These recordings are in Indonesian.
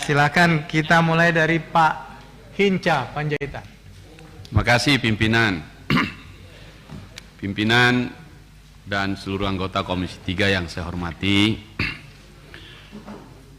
silakan kita mulai dari Pak Hinca Panjaitan. Terima kasih pimpinan. Pimpinan dan seluruh anggota Komisi 3 yang saya hormati,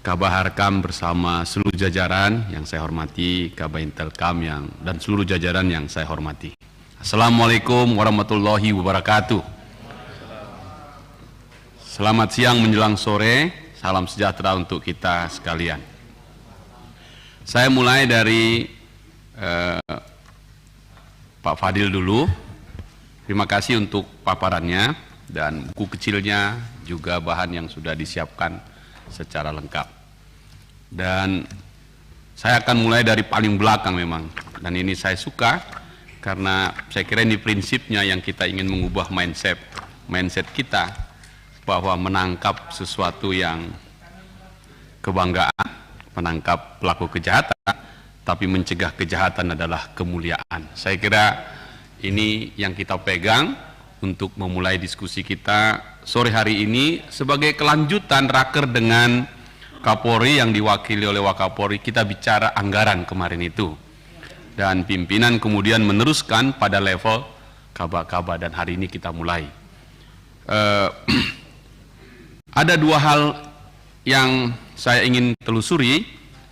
Kabaharkam bersama seluruh jajaran yang saya hormati, Kabaintelkam dan seluruh jajaran yang saya hormati. Assalamualaikum warahmatullahi wabarakatuh. Selamat siang menjelang sore, salam sejahtera untuk kita sekalian. Saya mulai dari Pak Fadil dulu. Terima kasih untuk paparannya dan buku kecilnya, juga bahan yang sudah disiapkan secara lengkap. Dan saya akan mulai dari paling belakang memang, dan ini saya suka karena saya kira ini prinsipnya yang kita ingin mengubah mindset kita, bahwa menangkap sesuatu yang kebanggaan, menangkap pelaku kejahatan, tapi mencegah kejahatan adalah kemuliaan. Saya kira ini yang kita pegang untuk memulai diskusi kita sore hari ini sebagai kelanjutan raker dengan Kapolri yang diwakili oleh Wakapolri. Kita bicara anggaran kemarin itu, dan pimpinan kemudian meneruskan pada level kaba-kaba, dan hari ini kita mulai. Ada dua hal yang saya ingin telusuri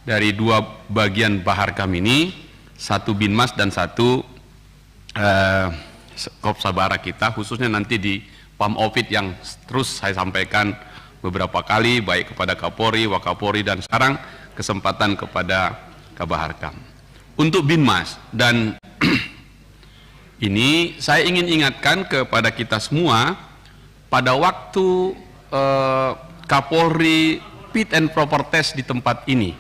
dari dua bagian Baharkam ini, satu Binmas dan satu Kopsabara kita, khususnya nanti di Pamopit yang terus saya sampaikan beberapa kali, baik kepada Kapolri, Wakapolri, dan sekarang kesempatan kepada Kabaharkam. Untuk Binmas, dan ini saya ingin ingatkan kepada kita semua, pada waktu Kapolri fit and proper test di tempat ini,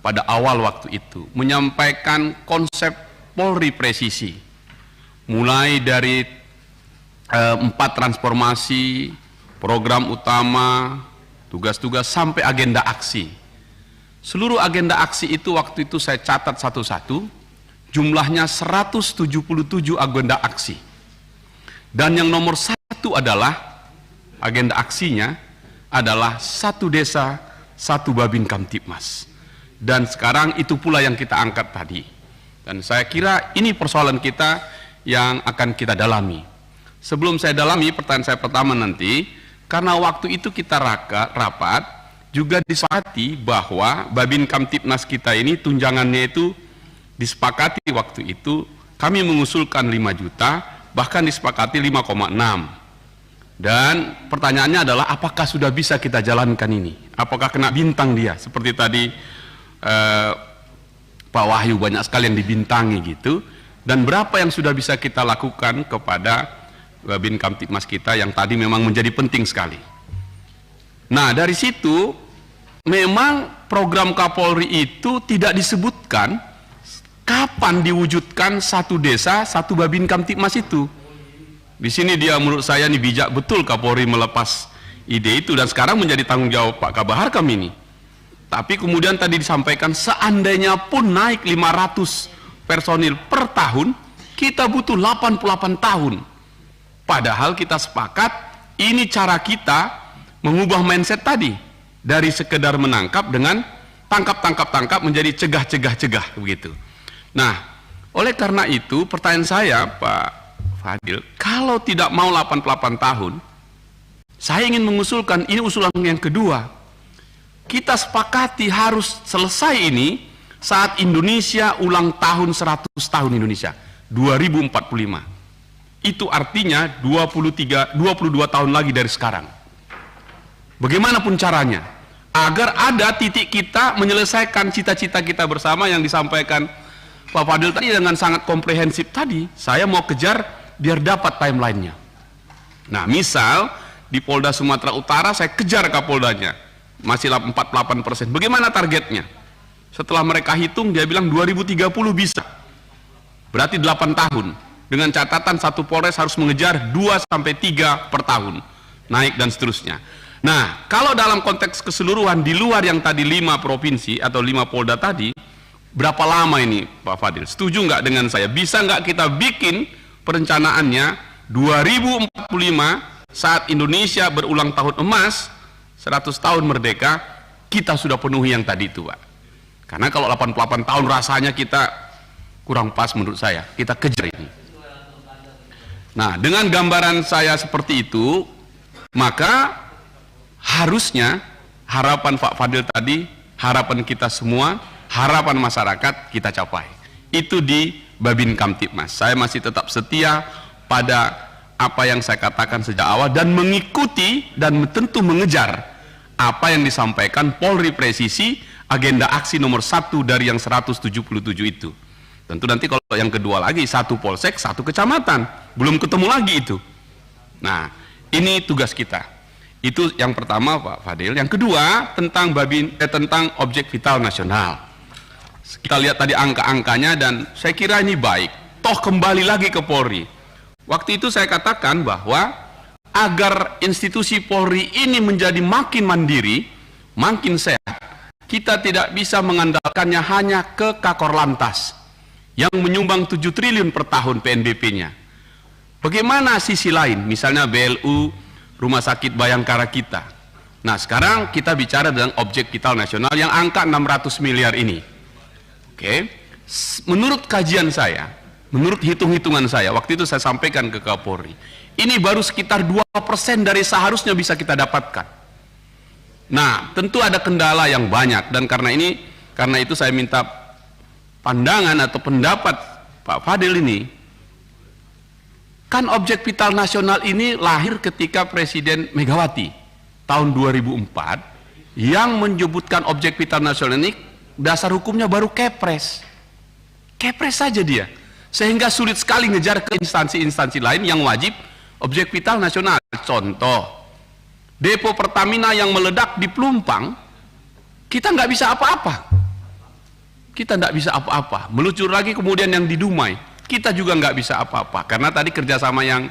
pada awal waktu itu menyampaikan konsep Polri presisi, mulai dari 4 transformasi, program utama, tugas-tugas, sampai agenda aksi. Seluruh agenda aksi itu waktu itu saya catat satu-satu, jumlahnya 177 agenda aksi. Dan yang nomor 1 adalah agenda aksinya adalah 1 desa, 1 Babin Kamtipmas. Dan sekarang itu pula yang kita angkat tadi. Dan saya kira ini persoalan kita yang akan kita dalami. Sebelum saya dalami, pertanyaan saya pertama nanti, karena waktu itu kita rapat, juga disepakati bahwa Babin Kamtipnas kita ini tunjangannya itu disepakati waktu itu, kami mengusulkan 5 juta, bahkan disepakati 5,6. Dan pertanyaannya adalah apakah sudah bisa kita jalankan ini? Apakah kena bintang dia? Seperti tadi Pak Wahyu banyak sekali yang dibintangi gitu. Dan berapa yang sudah bisa kita lakukan kepada Babin Kamtipmas kita yang tadi memang menjadi penting sekali. Nah, dari situ memang program Kapolri itu tidak disebutkan kapan diwujudkan 1 desa, 1 Babin Kamtipmas itu. Di sini dia menurut saya ini bijak betul Kapolri melepas ide itu, dan sekarang menjadi tanggung jawab Pak Kabaharkam ini. Tapi kemudian tadi disampaikan seandainya pun naik 500 personil per tahun, kita butuh 88 tahun. Padahal kita sepakat ini cara kita mengubah mindset tadi, dari sekedar menangkap dengan tangkap menjadi cegah begitu. Nah, oleh karena itu pertanyaan saya Pak Fadil, kalau tidak mau 88 tahun, saya ingin mengusulkan, ini usulan yang kedua, kita sepakati harus selesai ini saat Indonesia ulang tahun 100 tahun Indonesia, 2045. Itu artinya 22 tahun lagi dari sekarang. Bagaimanapun caranya, agar ada titik kita menyelesaikan cita-cita kita bersama yang disampaikan Pak Fadil tadi dengan sangat komprehensif tadi. Saya mau kejar biar dapat timelinenya. Nah, misal di Polda Sumatera Utara saya kejar Kapoldanya, masih 48%. Bagaimana targetnya? Setelah mereka hitung, dia bilang 2030 bisa. Berarti 8 tahun. Dengan catatan satu Polres harus mengejar 2-3 per tahun. Naik dan seterusnya. Nah, kalau dalam konteks keseluruhan di luar yang tadi 5 provinsi atau 5 Polda tadi, berapa lama ini Pak Fadil? Setuju nggak dengan saya? Bisa nggak kita bikin perencanaannya 2045 saat Indonesia berulang tahun emas, 100 tahun merdeka, kita sudah penuhi yang tadi itu, Pak. Karena kalau 88 tahun rasanya kita kurang pas menurut saya, kita kejar ini. Nah, dengan gambaran saya seperti itu, maka harusnya harapan Pak Fadil tadi, harapan kita semua, harapan masyarakat kita capai. Itu di Babin Kamtipmas. Saya masih tetap setia pada apa yang saya katakan sejak awal dan mengikuti dan tentu mengejar apa yang disampaikan Polri Presisi agenda aksi nomor 1 dari yang 177 itu. Tentu nanti kalau yang kedua lagi, 1 polsek, 1 kecamatan, belum ketemu lagi itu. Nah, ini tugas kita. Itu yang pertama, Pak Fadil. Yang kedua tentang tentang objek vital nasional. Kita lihat tadi angka-angkanya dan saya kira ini baik. Toh kembali lagi ke Polri. Waktu itu saya katakan bahwa agar institusi Polri ini menjadi makin mandiri, makin sehat, kita tidak bisa mengandalkannya hanya ke Kakor Lantas yang menyumbang 7 triliun per tahun PNBP-nya. Bagaimana sisi lain, misalnya BLU, Rumah Sakit Bayangkara kita. Nah, sekarang kita bicara dengan objek vital nasional yang angka 600 miliar ini. Oke, menurut kajian saya, menurut hitung-hitungan saya, waktu itu saya sampaikan ke Kapolri, ini baru sekitar 2% dari seharusnya bisa kita dapatkan. Nah, tentu ada kendala yang banyak dan karena itu saya minta pandangan atau pendapat Pak Fadil ini. Kan objek vital nasional ini lahir ketika Presiden Megawati tahun 2004 yang menyebutkan objek vital nasional ini dasar hukumnya baru Kepres. Kepres saja dia. Sehingga sulit sekali ngejar ke instansi-instansi lain yang wajib objek vital nasional. Contoh, depo Pertamina yang meledak di Pelumpang, kita nggak bisa apa-apa. Kita nggak bisa apa-apa. Meluncur lagi kemudian yang di Dumai, kita juga nggak bisa apa-apa. Karena tadi kerjasama yang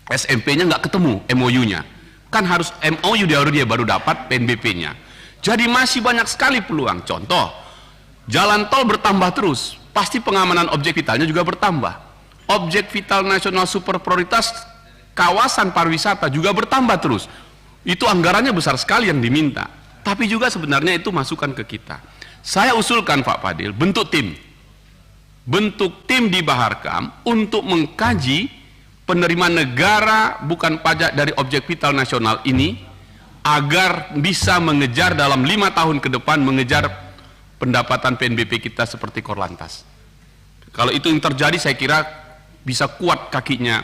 SMP-nya nggak ketemu MOU-nya. Kan harus MOU dia baru dapat PNBP-nya. Jadi masih banyak sekali peluang. Contoh, jalan tol bertambah terus, pasti pengamanan objek vitalnya juga bertambah. Objek vital nasional super prioritas kawasan pariwisata juga bertambah terus. Itu anggarannya besar sekali yang diminta. Tapi juga sebenarnya itu masukan ke kita. Saya usulkan Pak Fadil, bentuk tim di Baharkam untuk mengkaji penerimaan negara bukan pajak dari objek vital nasional ini agar bisa mengejar dalam 5 tahun ke depan mengejar pendapatan PNBP kita seperti Korlantas. Kalau itu yang terjadi saya kira bisa kuat kakinya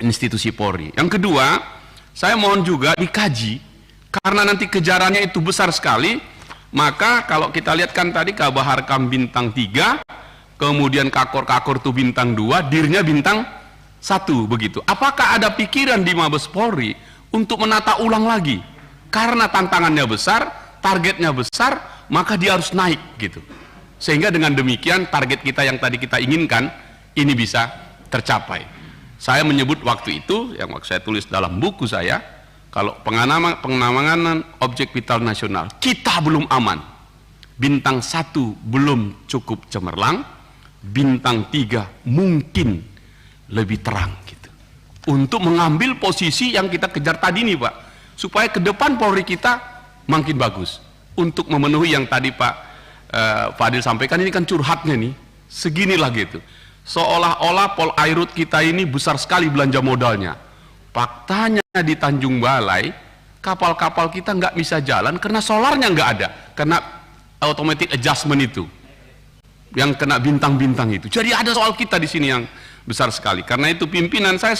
institusi Polri. Yang kedua, saya mohon juga dikaji karena nanti kejarannya itu besar sekali. Maka kalau kita lihat kan tadi Kabaharkam bintang 3, kemudian Kakor itu bintang 2, Dirnya bintang 1 begitu. Apakah ada pikiran di Mabes Polri untuk menata ulang lagi? Karena tantangannya besar, targetnya besar, maka dia harus naik gitu. Sehingga dengan demikian target kita yang tadi kita inginkan ini bisa tercapai. Saya menyebut waktu itu yang saya tulis dalam buku saya, kalau penanganan objek vital nasional kita belum aman. Bintang 1 belum cukup cemerlang, bintang 3 mungkin lebih terang gitu. Untuk mengambil posisi yang kita kejar tadi nih Pak, supaya ke depan Polri kita makin bagus. Untuk memenuhi yang tadi Pak Fadil sampaikan, ini kan curhatnya nih, seginilah gitu. Seolah-olah Polairut kita ini besar sekali belanja modalnya. Faktanya di Tanjung Balai, kapal-kapal kita nggak bisa jalan karena solarnya nggak ada, karena automatic adjustment itu, yang kena bintang-bintang itu. Jadi ada soal kita di sini yang besar sekali. Karena itu pimpinan saya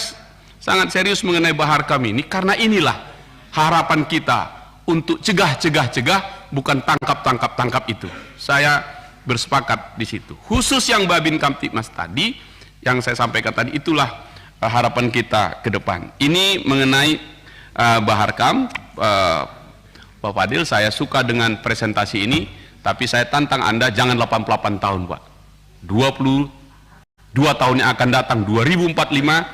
sangat serius mengenai Baharkam ini, karena inilah harapan kita untuk cegah, bukan tangkap itu. Saya bersepakat di situ. Khusus yang Babin Kamtipmas tadi, yang saya sampaikan tadi, itulah harapan kita ke depan. Ini mengenai Baharkam, Pak Fadil, saya suka dengan presentasi ini, tapi saya tantang Anda jangan 88 tahun Pak. 22 tahun yang akan datang, 2045,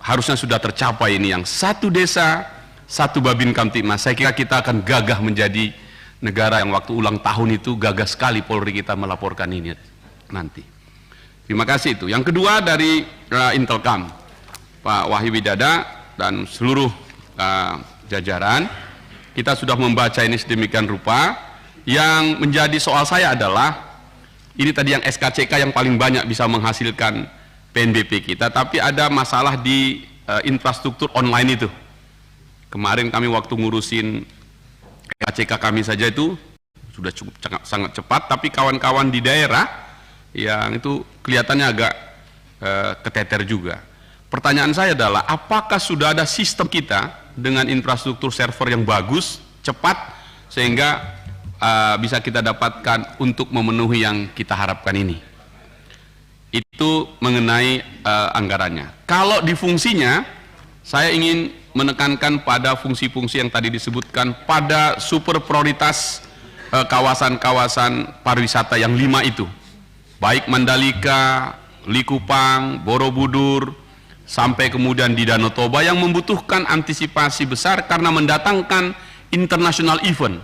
harusnya sudah tercapai ini yang 1 desa, 1 Babin Kamtipmas. Saya kira kita akan gagah menjadi negara yang waktu ulang tahun itu gagah sekali Polri kita melaporkan ini nanti. Terima kasih itu. Yang kedua dari Intelkam, Pak Wahyu Widada dan seluruh jajaran, kita sudah membaca ini sedemikian rupa. Yang menjadi soal saya adalah, ini tadi yang SKCK yang paling banyak bisa menghasilkan PNBP kita, tapi ada masalah di infrastruktur online itu. Kemarin kami waktu ngurusin SKCK kami saja itu sudah cukup sangat cepat, tapi kawan-kawan di daerah yang itu kelihatannya agak keteter juga. Pertanyaan saya adalah, apakah sudah ada sistem kita dengan infrastruktur server yang bagus, cepat, sehingga bisa kita dapatkan untuk memenuhi yang kita harapkan ini? Itu mengenai anggarannya. Kalau di fungsinya, saya ingin menekankan pada fungsi-fungsi yang tadi disebutkan pada super prioritas kawasan-kawasan pariwisata yang 5 itu, baik Mandalika, Likupang, Borobudur, sampai kemudian di Danau Toba, yang membutuhkan antisipasi besar karena mendatangkan international event.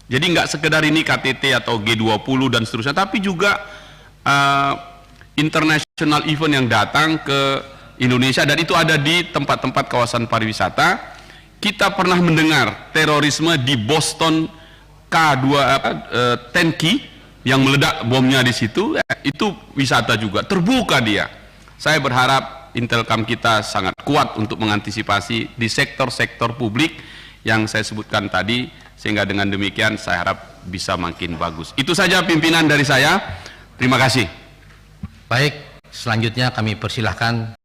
Jadi nggak sekedar ini KTT atau G20 dan seterusnya, tapi juga international event yang datang ke Indonesia, dan itu ada di tempat-tempat kawasan pariwisata. Kita pernah mendengar terorisme di Boston Tenki yang meledak bomnya di situ, itu wisata juga, terbuka dia. Saya berharap Intelkam kita sangat kuat untuk mengantisipasi di sektor-sektor publik yang saya sebutkan tadi, sehingga dengan demikian saya harap bisa makin bagus. Itu saja pimpinan dari saya. Terima kasih. Baik, selanjutnya kami persilahkan